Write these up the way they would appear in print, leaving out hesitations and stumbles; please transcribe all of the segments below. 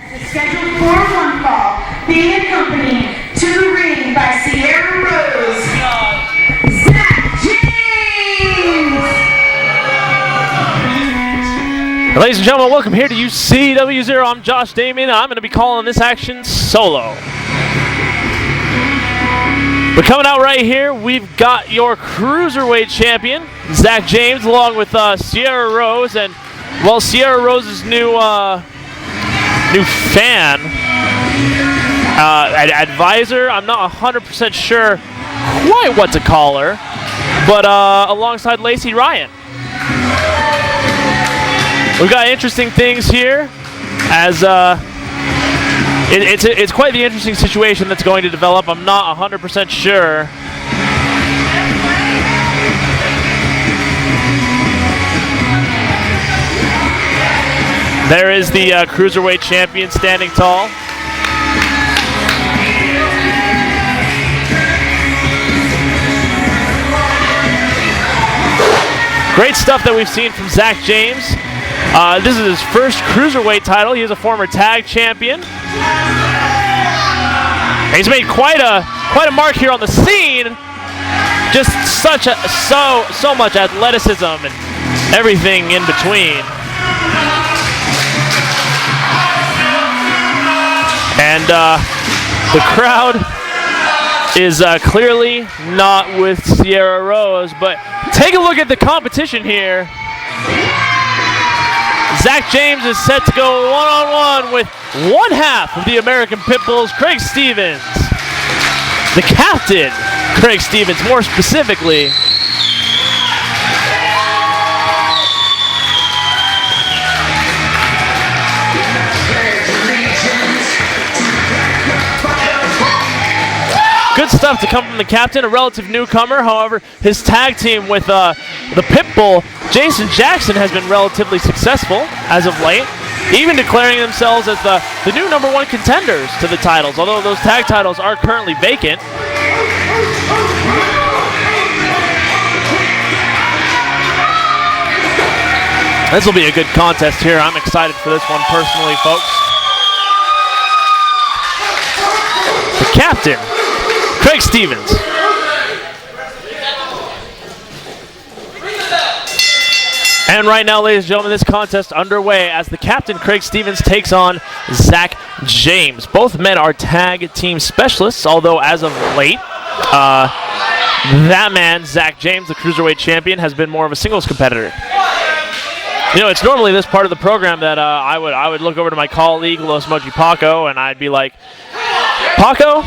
Scheduled for one fall, being accompanied to the ring by Sierra Rose, Zack James. Ladies and gentlemen, welcome here to UCW-Zero. I'm Josh Damien. I'm going to be calling this action solo. But coming out right here, we've got your Cruiserweight champion, Zack James, along with Sierra Rose, and, well, Sierra Rose's new fan, advisor. I'm not 100% sure quite what to call her, but alongside Lacey Ryan. We've got interesting things here, as it's quite the interesting situation that's going to develop. I'm not 100% sure. There is the Cruiserweight champion standing tall. Great stuff that we've seen from Zack James. This is his first Cruiserweight title. He is a former tag champion. He's made quite a mark here on the scene. Just so much athleticism and everything in between. And the crowd is clearly not with Sierra Rose, but take a look at the competition here. Zack James is set to go one-on-one with one half of the American Pitbulls, Craig Stevens. The captain, Craig Stevens, more specifically. Good stuff to come from the captain, a relative newcomer. However, his tag team with the Pitbull, Jason Jackson, has been relatively successful as of late, even declaring themselves as the new #1 contenders to the titles, although those tag titles are currently vacant. This will be a good contest here. I'm excited for this one personally, folks. The captain, Craig Stevens. And right now, ladies and gentlemen, this contest underway as the captain, Craig Stevens, takes on Zack James. Both men are tag team specialists, although as of late, that man, Zack James, the Cruiserweight champion, has been more of a singles competitor. You know, it's normally this part of the program that I would look over to my colleague, Los Mochi Paco, and I'd be like, Paco,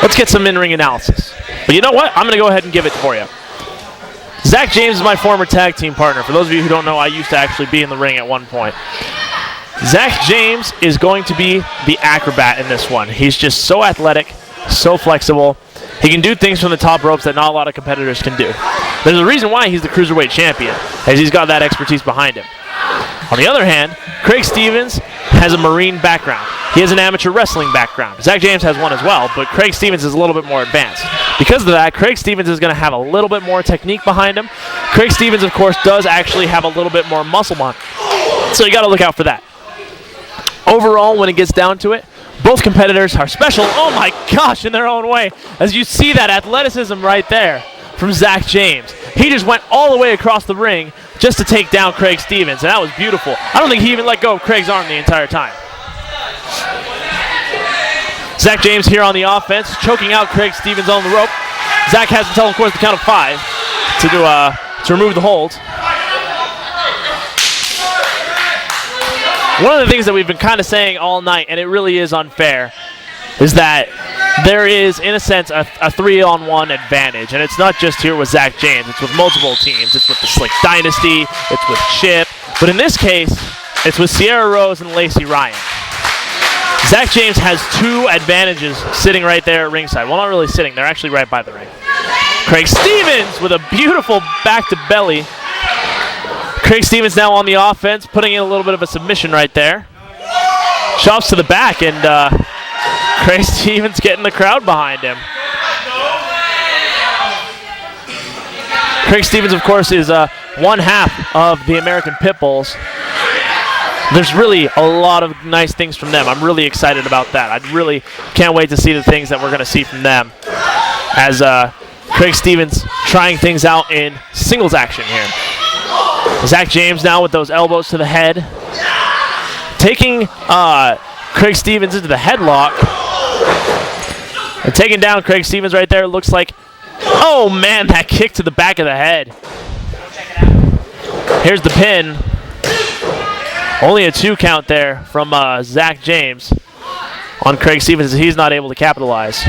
let's get some in-ring analysis. But you know what? I'm going to go ahead and give it for you. Zack James is my former tag team partner. For those of you who don't know, I used to actually be in the ring at one point. Zack James is going to be the acrobat in this one. He's just so athletic, so flexible. He can do things from the top ropes that not a lot of competitors can do. There's a reason why he's the Cruiserweight champion, as he's got that expertise behind him. On the other hand, Craig Stevens has a Marine background. He has an amateur wrestling background. Zack James has one as well, but Craig Stevens is a little bit more advanced. Because of that, Craig Stevens is going to have a little bit more technique behind him. Craig Stevens, of course, does actually have a little bit more muscle behind him. So you got to look out for that. Overall, when it gets down to it, both competitors are special, oh my gosh, in their own way. As you see that athleticism right there from Zack James. He just went all the way across the ring just to take down Craig Stevens, and that was beautiful. I don't think he even let go of Craig's arm the entire time. Zack James here on the offense, choking out Craig Stevens on the rope. Zack has until, of course, the count of 5 to remove the hold. One of the things that we've been kind of saying all night, and it really is unfair, is that there is, in a sense, a 3-on-1 advantage. And it's not just here with Zack James. It's with multiple teams. It's with the Slick Dynasty. It's with Chip. But in this case, it's with Sierra Rose and Lacey Ryan. Zack James has 2 advantages sitting right there at ringside. Well, not really sitting. They're actually right by the ring. Craig Stevens with a beautiful back to belly. Craig Stevens now on the offense, putting in a little bit of a submission right there. Chops to the back, and Craig Stevens getting the crowd behind him. Craig Stevens, of course, is one half of the American Pitbulls. there's really a lot of nice things from them. I'm really excited about that. I really can't wait to see the things that we're going to see from them as Craig Stevens trying things out in singles action here. Zack James now with those elbows to the head. Taking Craig Stevens into the headlock. And taking down Craig Stevens right there. Looks like, oh man, that kick to the back of the head. Here's the pin. Only a 2 count there from Zack James on Craig Stevens as he's not able to capitalize.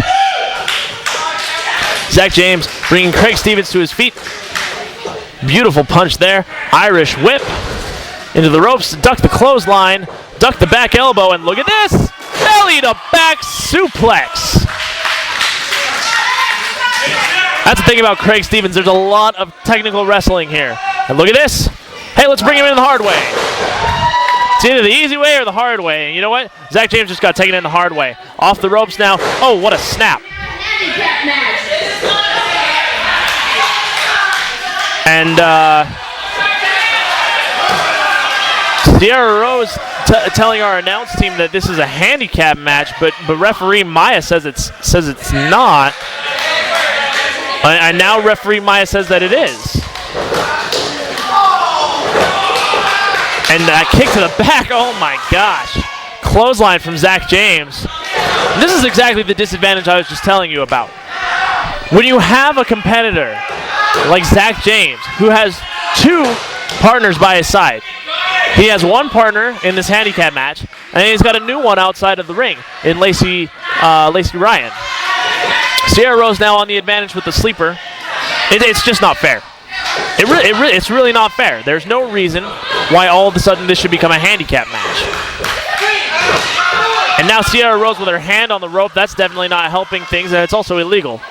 Zack James bringing Craig Stevens to his feet. Beautiful punch there. Irish whip into the ropes. Duck the clothesline. Duck the back elbow. And look at this. Belly to back suplex. That's the thing about Craig Stevens. There's a lot of technical wrestling here. And look at this. Hey, let's bring him in the hard way. It's either the easy way or the hard way. And you know what? Zack James just got taken in the hard way. Off the ropes now. Oh, what a snap. And Sierra Rose telling our announce team that this is a handicap match, but referee Maya says it's not. And now referee Maya says that it is. And that kick to the back, oh my gosh. Clothesline from Zack James. This is exactly the disadvantage I was just telling you about. When you have a competitor like Zack James, who has 2 partners by his side. He has 1 partner in this handicap match, and he's got a new one outside of the ring in Lacey Ryan. Sierra Rose now on the advantage with the sleeper. It's just not fair. It's really not fair. There's no reason why all of a sudden this should become a handicap match. And now Sierra Rose with her hand on the rope. That's definitely not helping things, and it's also illegal.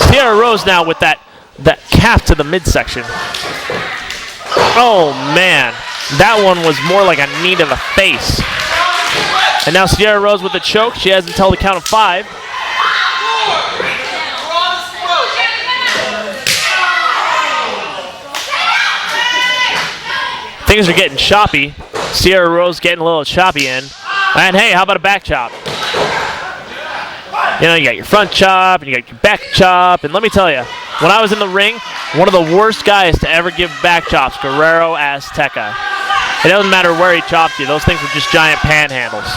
Sierra Rose now with that calf to the midsection. Oh man, that one was more like a knee to the face. And now Sierra Rose with the choke. She has until the count of 5. Things are getting choppy. Sierra Rose getting a little choppy in. And hey, how about a back chop? You know, you got your front chop, and you got your back chop. And let me tell you, when I was in the ring, one of the worst guys to ever give back chops, Guerrero Azteca. It doesn't matter where he chopped you. Those things were just giant panhandles.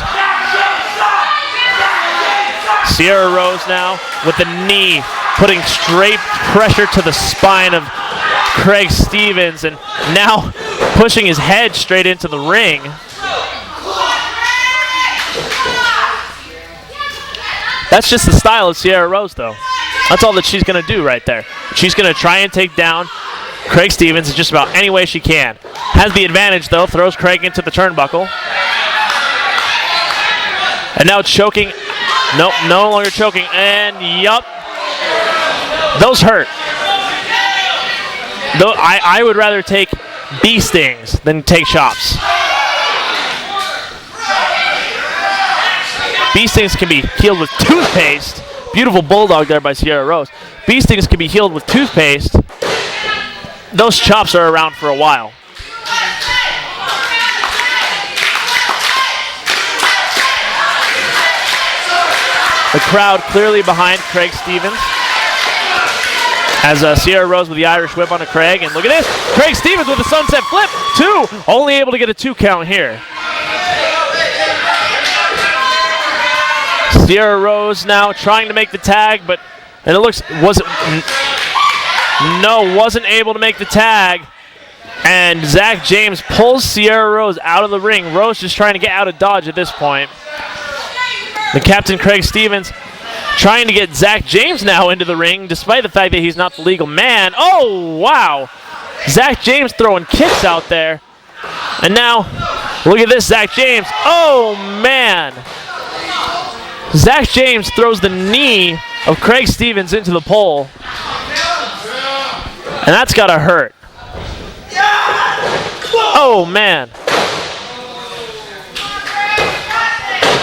Sierra Rose now with the knee, putting straight pressure to the spine of Craig Stevens, and now pushing his head straight into the ring. That's just the style of Sierra Rose, though. That's all that she's going to do right there. She's going to try and take down Craig Stevens in just about any way she can. Has the advantage, though. Throws Craig into the turnbuckle. And now choking. Nope, no longer choking. And, yup. Those hurt. Though I would rather take bee stings than take chops. Bee stings can be healed with toothpaste. Beautiful bulldog there by Sierra Rose. Bee stings can be healed with toothpaste. Those chops are around for a while. The crowd clearly behind Craig Stevens. As Sierra Rose with the Irish whip onto Craig. And look at this. Craig Stevens with a sunset flip. 2. Only able to get a 2 count here. Sierra Rose now trying to make the tag, but and it looks wasn't able to make the tag. And Zack James pulls Sierra Rose out of the ring. Rose just trying to get out of dodge at this point. The captain Craig Stevens trying to get Zack James now into the ring, despite the fact that he's not the legal man. Oh wow! Zack James throwing kicks out there. And now, look at this, Zack James. Oh man! Zack James throws the knee of Craig Stevens into the pole. And that's gotta hurt. Oh man.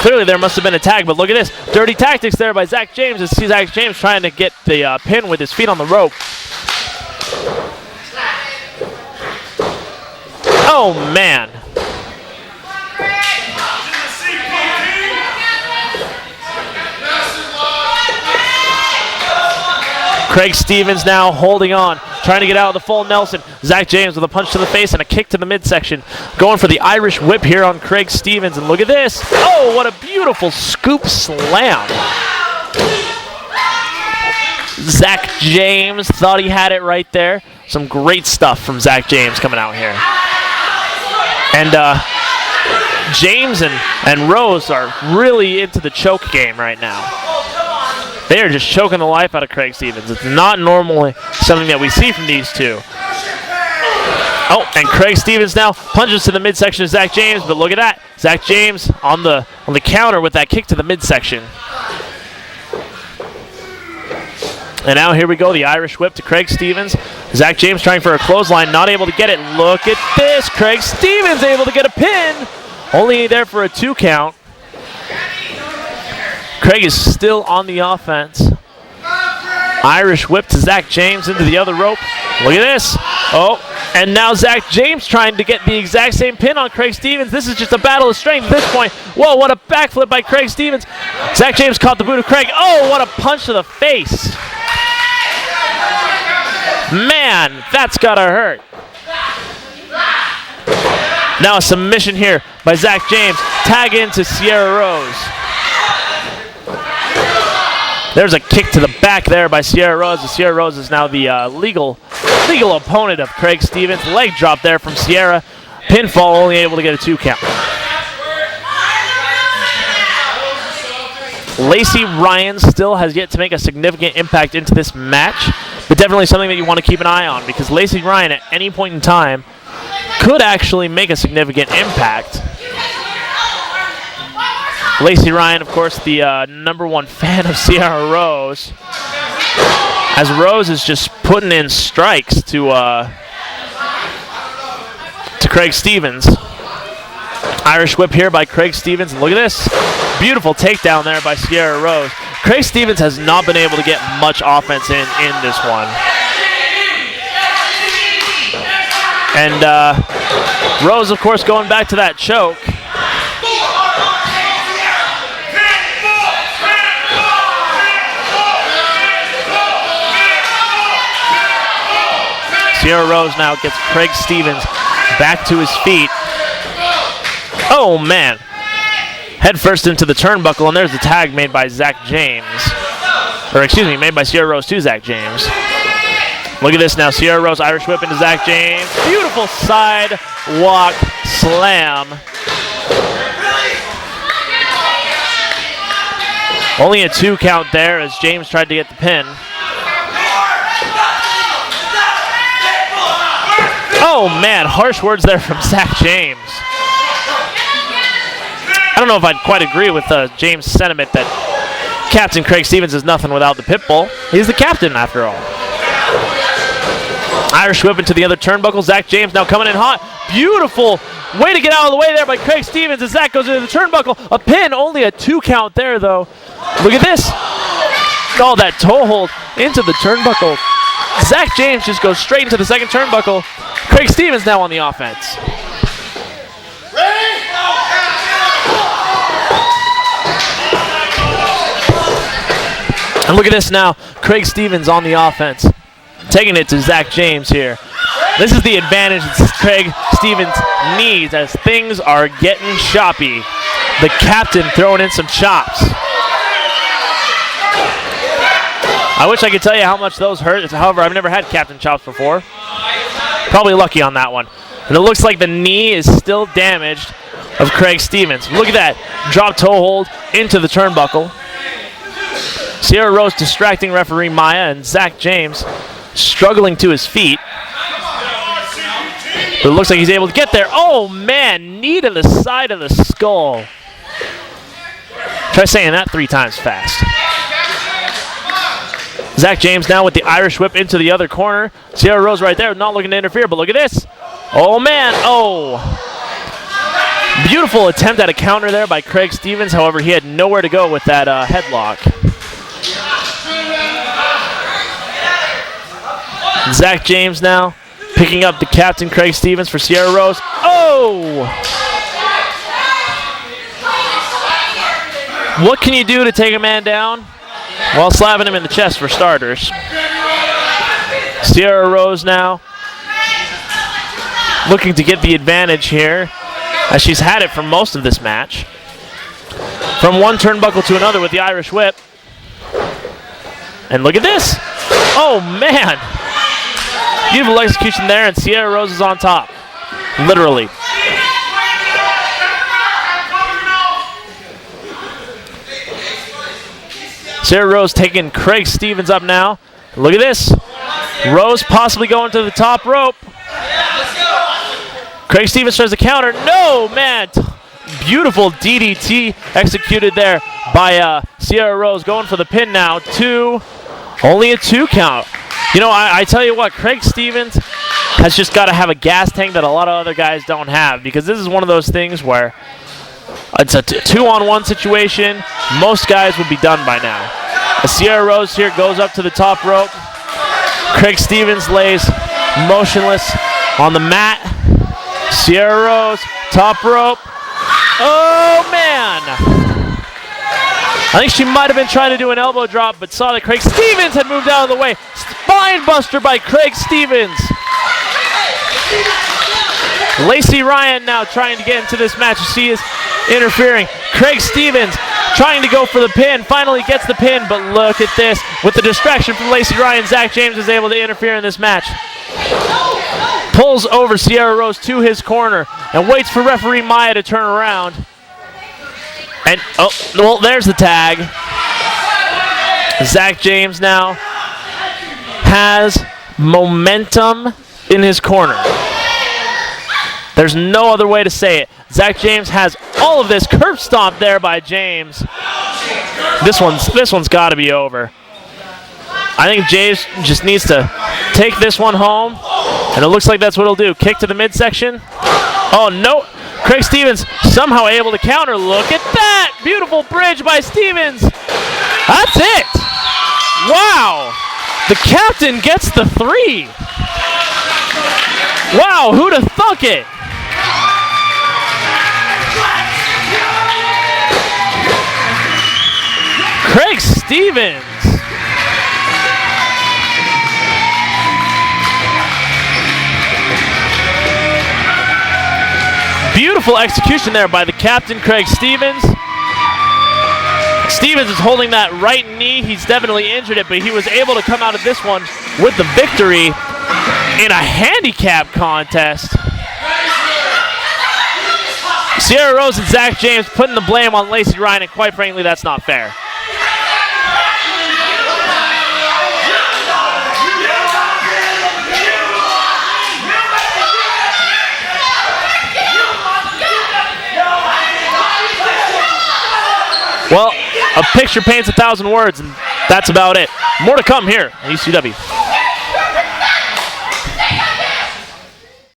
Clearly there must have been a tag, but look at this. Dirty tactics there by Zack James. As Zack James trying to get the pin with his feet on the rope. Oh, man. Craig Stevens now holding on, trying to get out of the full Nelson. Zack James with a punch to the face and a kick to the midsection. Going for the Irish whip here on Craig Stevens. And look at this. Oh, what a beautiful scoop slam. Zack James thought he had it right there. Some great stuff from Zack James coming out here. And James and Rose are really into the choke game right now. They are just choking the life out of Craig Stevens. It's not normally something that we see from these two. Oh, and Craig Stevens now punches to the midsection of Zack James, but look at that. Zack James on the counter with that kick to the midsection. And now here we go, the Irish whip to Craig Stevens. Zack James trying for a clothesline, not able to get it. Look at this. Craig Stevens able to get a pin. Only there for a 2 count. Craig is still on the offense. Irish whip to Zack James into the other rope. Look at this. Oh, and now Zack James trying to get the exact same pin on Craig Stevens. This is just a battle of strength at this point. Whoa, what a backflip by Craig Stevens. Zack James caught the boot of Craig. Oh, what a punch to the face. Man, that's gotta hurt. Now a submission here by Zack James. Tag into Sierra Rose. There's a kick to the back there by Sierra Rose. Sierra Rose is now the legal opponent of Craig Stevens. Leg drop there from Sierra. Pinfall, only able to get a 2 count. Lacey Ryan still has yet to make a significant impact into this match, but definitely something that you want to keep an eye on because Lacey Ryan at any point in time could actually make a significant impact. Lacey Ryan, of course, the #1 fan of Sierra Rose, as Rose is just putting in strikes to Craig Stevens. Irish whip here by Craig Stevens. And look at this. Beautiful takedown there by Sierra Rose. Craig Stevens has not been able to get much offense in this one. And Rose, of course, going back to that choke. Sierra Rose now gets Craig Stevens back to his feet. Oh, man. Head first into the turnbuckle, and there's the tag made by Zack James. Or, excuse me, made by Sierra Rose to Zack James. Look at this now. Sierra Rose Irish whip into Zack James. Beautiful sidewalk slam. Only a 2 count there as James tried to get the pin. Oh, man, harsh words there from Zack James. I don't know if I'd quite agree with James' sentiment that Captain Craig Stevens is nothing without the pit bull. He's the captain, after all. Irish whip into the other turnbuckle. Zack James now coming in hot. Beautiful way to get out of the way there by Craig Stevens as Zack goes into the turnbuckle. A pin, only a 2 count there, though. Look at this. Oh, that toe hold into the turnbuckle. Zack James just goes straight into the second turnbuckle. Craig Stevens now on the offense. And look at this now. Craig Stevens on the offense. Taking it to Zack James here. This is the advantage that Craig Stevens needs as things are getting choppy. The captain throwing in some chops. I wish I could tell you how much those hurt. However, I've never had captain chops before. Probably lucky on that one. And it looks like the knee is still damaged of Craig Stevens. Look at that. Drop toe hold into the turnbuckle. Sierra Rose distracting referee Maya, and Zack James struggling to his feet. But it looks like he's able to get there. Oh, man. Knee to the side of the skull. Try saying that 3 times fast. Zack James now with the Irish whip into the other corner. Sierra Rose right there, not looking to interfere, but look at this. Oh, man. Oh. Beautiful attempt at a counter there by Craig Stevens. However, he had nowhere to go with that headlock. Zack James now Picking up the captain, Craig Stevens, for Sierra Rose. Oh! What can you do to take a man down? Well, slapping him in the chest for starters. Sierra Rose now looking to get the advantage here, as she's had it for most of this match. From one turnbuckle to another with the Irish whip. And look at this. Oh, man. Beautiful execution there, and Sierra Rose is on top. Literally. Sierra Rose taking Craig Stevens up now. Look at this. Rose possibly going to the top rope. Craig Stevens tries to counter. No, man. Beautiful DDT executed there by Sierra Rose. Going for the pin now. Only a 2 count. You know, I tell you what, Craig Stevens has just got to have a gas tank that a lot of other guys don't have, because this is one of those things where it's a 2-on-1 situation. Most guys would be done by now. As Sierra Rose here goes up to the top rope. Craig Stevens lays motionless on the mat. Sierra Rose, top rope. Oh, man. I think she might have been trying to do an elbow drop, but saw that Craig Stevens had moved out of the way. Spine buster by Craig Stevens. Lacey Ryan now trying to get into this match. She is interfering. Craig Stevens trying to go for the pin. Finally gets the pin, but look at this. With the distraction from Lacey Ryan, Zack James is able to interfere in this match. Pulls over Sierra Rose to his corner and waits for referee Maya to turn around. And, oh, well, there's the tag. Zack James now has momentum in his corner. There's no other way to say it. Zack James has all of this. Curb stomp there by James. This one's got to be over. I think James just needs to take this one home, and it looks like that's what he'll do. Kick to the midsection. Oh, no. Craig Stevens somehow able to counter. Look at that. Beautiful bridge by Stevens. That's it. Wow. The captain gets the 3. Wow, who'd have thunk it? Craig Stevens. Beautiful execution there by the captain, Craig Stevens. Stevens is holding that right knee. He's definitely injured it, but he was able to come out of this one with the victory in a handicap contest. Sierra Rose and Zack James putting the blame on Lacey Ryan, and quite frankly, that's not fair. Well, a picture paints 1,000 words, and that's about it. More to come here on UCW.